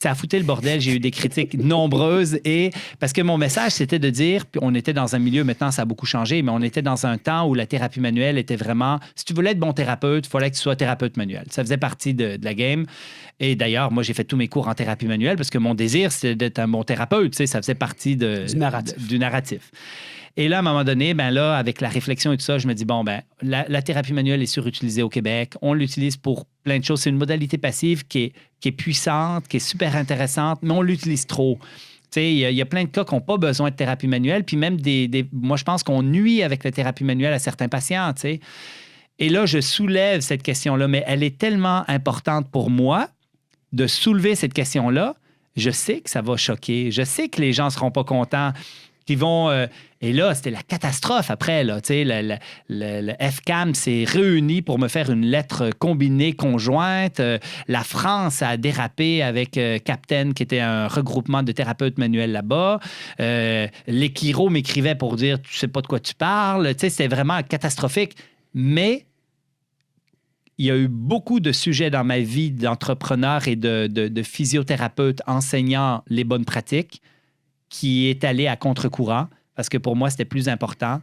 Ça a foutu le bordel. J'ai eu des critiques nombreuses et parce que mon message, c'était de dire, puis on était dans un milieu, maintenant ça a beaucoup changé, mais on était dans un temps où la thérapie manuelle était vraiment, si tu voulais être bon thérapeute, il fallait que tu sois thérapeute manuel. Ça faisait partie de la game. Et d'ailleurs, moi, j'ai fait tous mes cours en thérapie manuelle parce que mon désir, c'était d'être un bon thérapeute. Tu sais, ça faisait partie du narratif. Et là, à un moment donné, ben là, avec la réflexion et tout ça, je me dis, bon, ben la thérapie manuelle est surutilisée au Québec. On l'utilise pour plein de choses. C'est une modalité passive qui est puissante, qui est super intéressante, mais on l'utilise trop. Tu sais, il y a plein de cas qui n'ont pas besoin de thérapie manuelle, puis même moi, je pense qu'on nuit avec la thérapie manuelle à certains patients, tu sais. Et là, je soulève cette question-là, mais elle est tellement importante pour moi de soulever cette question-là. Je sais que ça va choquer. Je sais que les gens ne seront pas contents. Qui vont... et là, c'était la catastrophe après. Là, le FCAM s'est réuni pour me faire une lettre combinée conjointe. La France a dérapé avec Captain, qui était un regroupement de thérapeutes manuels là-bas. L'Equiro m'écrivait pour dire « Tu sais pas de quoi tu parles ». C'était vraiment catastrophique. Mais il y a eu beaucoup de sujets dans ma vie d'entrepreneur et de physiothérapeute enseignant les bonnes pratiques qui est allé à contre-courant parce que pour moi, c'était plus important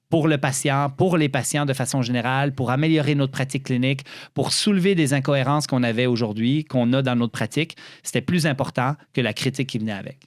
pour le patient, pour les patients de façon générale, pour améliorer notre pratique clinique, pour soulever des incohérences qu'on avait aujourd'hui, qu'on a dans notre pratique. C'était plus important que la critique qui venait avec.